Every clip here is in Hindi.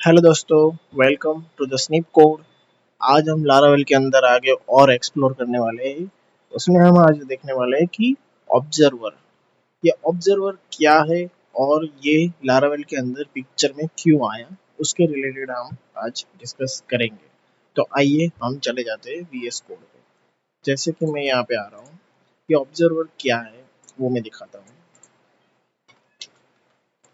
हेलो दोस्तों, welcome to the snip code. आज हम लारावेल के अंदर आगे और एक्सप्लोर करने वाले हैं। उसमें हम आज देखने वाले हैं कि ऑब्जर्वर, ये ऑब्जर्वर क्या है और ये लारावेल के अंदर पिक्चर में क्यों आया, उसके रिलेटेड हम आज डिस्कस करेंगे। तो आइए हम चले जाते हैं वीएस कोड पे। जैसे कि मैं यहाँ पे आ रहा हूँ, ये ऑब्जर्वर क्या है वो मैं दिखाता हूँ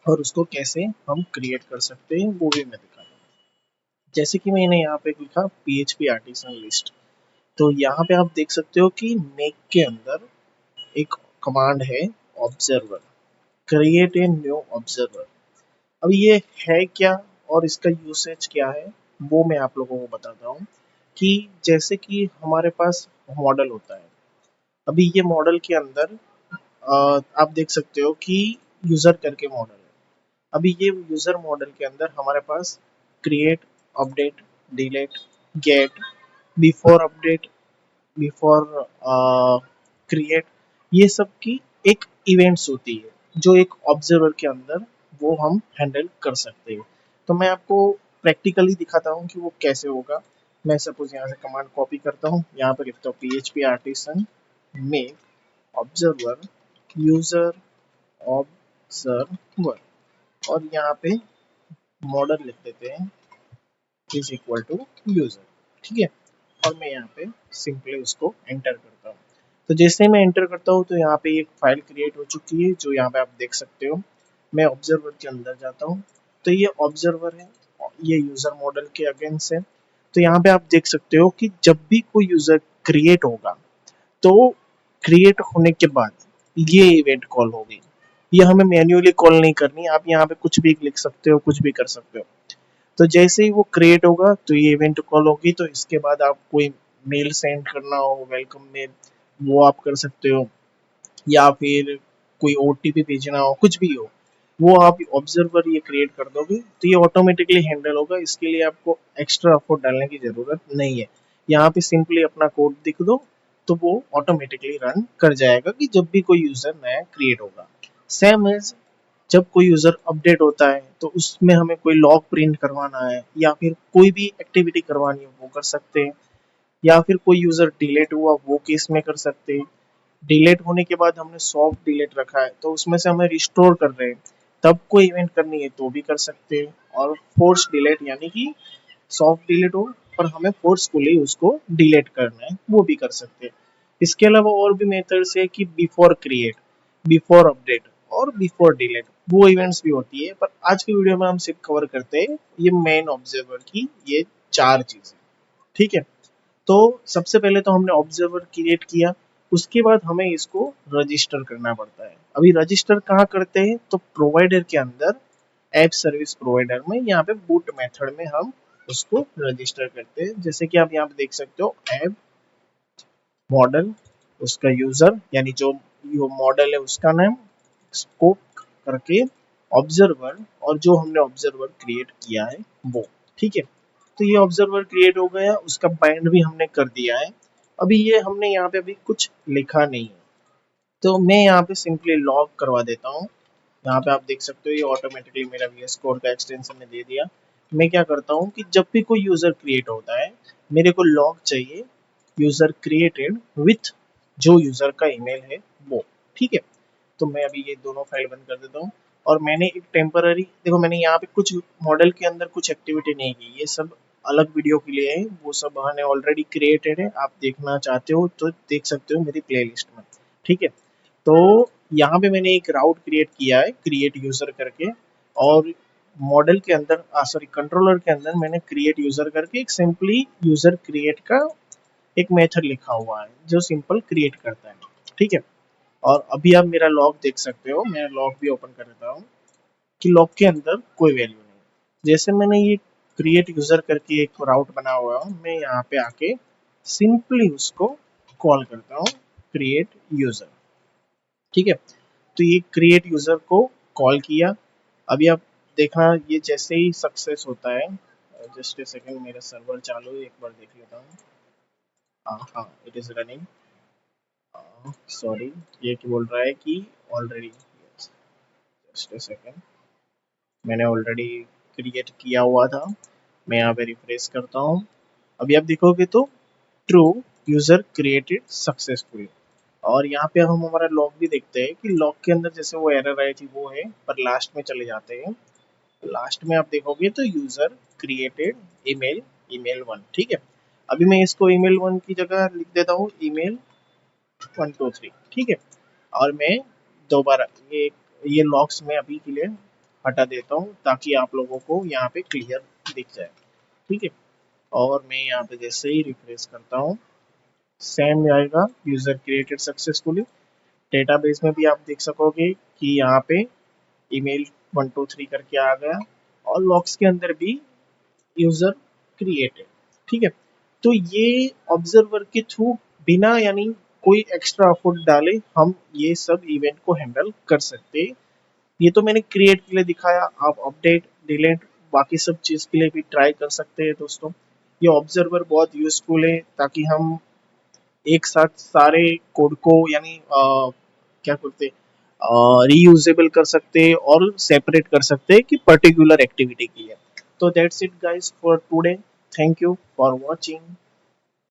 और उसको कैसे हम क्रिएट कर सकते हैं वो भी मैं दिखाता हूँ। जैसे कि मैंने यहाँ पे लिखा PHP आर्टिसन लिस्ट। तो यहाँ पे आप देख सकते हो कि मेक के अंदर एक कमांड है observer, create a new observer. अब ये है क्या और इसका यूसेज क्या है वो मैं आप लोगों को बताता हूँ। कि जैसे कि हमारे पास मॉडल होता है, अभी ये मॉडल के अंदर आप देख सकते हो कि यूजर करके मॉडल है। अभी ये यूजर मॉडल के अंदर हमारे पास create, update, delete, get, before update, before create, ये सब की एक इवेंट्स होती है जो एक ऑब्जर्वर के अंदर वो हम हैंडल कर सकते हैं। तो मैं आपको प्रैक्टिकली दिखाता हूँ कि वो कैसे होगा। मैं सपोज यहाँ से कमांड कॉपी करता हूँ, यहाँ पर लिखता हूँ PHP artisan make observer user observer और यहाँ पे मॉडल लिख देते हैं इज इक्वल टू यूजर। ठीक है, और मैं यहाँ पे सिंपली उसको एंटर करता हूँ। तो जैसे ही मैं एंटर करता हूँ तो यहाँ पे एक फाइल क्रिएट हो चुकी है जो यहाँ पे आप देख सकते हो। मैं ऑब्जर्वर के अंदर जाता हूँ, तो ये ऑब्जर्वर है, ये यूजर मॉडल के अगेंस्ट है। तो यहाँ पे आप देख सकते हो कि जब भी कोई यूजर क्रिएट होगा तो क्रिएट होने के बाद ये इवेंट कॉल होगी। ये हमें मैन्युअली कॉल नहीं करनी, आप यहाँ पे कुछ भी लिख सकते हो, कुछ भी कर सकते हो। तो जैसे ही वो क्रिएट होगा तो ये इवेंट कॉल होगी। तो इसके बाद आप कोई मेल सेंड करना हो, वेलकम मेल, वो आप कर सकते हो, या फिर कोई OTP भेजना हो, कुछ भी हो, वो आप ऑब्जर्वर ये क्रिएट कर दोगे तो ये ऑटोमेटिकली हैंडल होगा। इसके लिए आपको एक्स्ट्रा एफर्ट डालने की जरूरत नहीं है। यहाँ पे सिंपली अपना कोड लिख दो तो वो ऑटोमेटिकली रन कर जाएगा कि जब भी कोई यूजर नया क्रिएट होगा। सेम एज जब कोई यूजर अपडेट होता है तो उसमें हमें कोई लॉग प्रिंट करवाना है या फिर कोई भी एक्टिविटी करवानी है वो कर सकते हैं, या फिर कोई यूजर डिलीट हुआ वो केस में कर सकते हैं। डिलीट होने के बाद हमने सॉफ्ट डिलीट रखा है तो उसमें से हमें रिस्टोर कर रहे हैं, तब कोई इवेंट करनी है तो भी कर सकते हैं। और फोर्स डिलीट यानी कि सॉफ्ट डिलीट हो पर हमें फोर्सफुली उसको डिलीट करना है वो भी कर सकते हैं। इसके अलावा और भी मेथड्स है कि बिफोर क्रिएट, बिफोर अपडेट और बिफोर डिलीट, वो इवेंट्स भी होती है। पर आज की वीडियो में हम सिर्फ कवर करते हैं ये मेन ऑब्जर्वर की ये चार चीजें। ठीक है, तो सबसे पहले तो हमने ऑब्जर्वर क्रिएट किया, उसके बाद हमें इसको रजिस्टर करना पड़ता है। अभी रजिस्टर कहाँ करते हैं तो प्रोवाइडर के अंदर, ऐप सर्विस प्रोवाइडर में, यहाँ पे बूट मेथड में हम उसको रजिस्टर करते हैं। जैसे कि आप यहाँ पे देख सकते हो ऐप मॉडल, उसका यूजर यानी जो मॉडल है उसका नाम, स्कोप करके ऑब्जर्वर, और जो हमने ऑब्जर्वर क्रिएट किया है वो। ठीक है, तो ये ऑब्जर्वर क्रिएट हो गया, उसका बाइंड भी हमने कर दिया है। अभी ये हमने यहाँ पे अभी कुछ लिखा नहीं है, तो मैं यहाँ पे सिंपली लॉग करवा देता हूँ। यहाँ पे आप देख सकते हो ये ऑटोमेटिकली मेरा VS कोड का एक्सटेंशन ने दे दिया। मैं क्या करता हूँ कि जब भी कोई यूजर क्रिएट होता है मेरे को लॉग चाहिए यूजर क्रिएटेड विथ जो यूजर का ईमेल है वो। ठीक है, तो मैं अभी ये दोनों फाइल बंद कर देता हूँ। और मैंने एक टेम्पररी, देखो मैंने यहाँ पे कुछ मॉडल के अंदर कुछ एक्टिविटी नहीं की, ये सब अलग वीडियो के लिए है, वो सब मैंने ऑलरेडी क्रिएटेड है। आप देखना चाहते हो तो देख सकते हो मेरी प्लेलिस्ट में। ठीक है, तो यहाँ पे मैंने एक राउट क्रिएट किया है क्रिएट यूजर करके, और मॉडल के अंदर सॉरी कंट्रोलर के अंदर मैंने क्रिएट यूजर करके एक सिंपली यूजर क्रिएट का एक मेथड लिखा हुआ है जो सिंपल क्रिएट करता है। ठीक है, और अभी आप मेरा लॉग देख सकते हो, मैं लॉग भी ओपन कर देता हूँ कि लॉग के अंदर कोई वैल्यू नहीं। जैसे मैंने ये क्रिएट यूजर करके एक राउट बना हुआ है, मैं यहाँ पे आके सिंपली उसको कॉल करता हूँ क्रिएट यूजर। ठीक है, तो ये क्रिएट यूजर को कॉल किया। अभी आप देखना ये जैसे ही सक्सेस होता है, जस्ट ए सेकंड मेरा सर्वर चालू है, एक बार देख लेता हूँ। हाँ, इट इज रनिंग। सॉरी, ये क्या बोल रहा है कि ऑलरेडी, जस्ट ए सेकंड, मैंने ऑलरेडी क्रिएट किया हुआ था। मैं यहाँ पे रिफ्रेश करता हूँ। अभी आप देखोगे तो ट्रू, यूजर क्रिएटेड सक्सेसफुली। और यहाँ पे हम हमारा लॉग भी देखते हैं कि लॉग के अंदर जैसे वो एरर आई थी वो है, पर लास्ट में चले जाते हैं। लास्ट में आप देखोगे तो यूजर क्रिएटेड ईमेल, ईमेल 1, ठीक है। अभी मैं इसको ईमेल 1 की जगह लिख देता हूँ ईमेल 123, ठीक है। और मैं दोबारा ये लॉग्स में अभी के लिए हटा देता हूँ ताकि आप लोगों को यहाँ पे क्लियर दिख जाए, ठीक है। और मैं यहाँ पे जैसे ही रिफ्रेश करता हूँ सेम आएगा, यूजर क्रिएटेड सक्सेसफुली। डेटाबेस में भी आप देख सकोगे कि यहाँ पे ईमेल 123 करके आ गया, और लॉग्स के अंदर भी यूजर क्रिएटेड, ठीक है। तो ये ऑब्जर्वर के थ्रू बिना यानी कोई एक्स्ट्रा एफर्ट डाले हम ये सब इवेंट को हैंडल कर सकते हैं। ये तो मैंने क्रिएट के लिए दिखाया, आप अपडेट डिलीट बाकी सब चीज के लिए भी ट्राई कर सकते हैं दोस्तों। ये ऑब्जर्वर बहुत यूजफुल है ताकि हम एक साथ सारे कोड को यानी क्या करते रीयूजेबल कर सकते हैं और सेपरेट कर सकते हैं कि पर्टिकुलर एक्टिविटी के लिए। तो that's it guys for today, thank you for watching.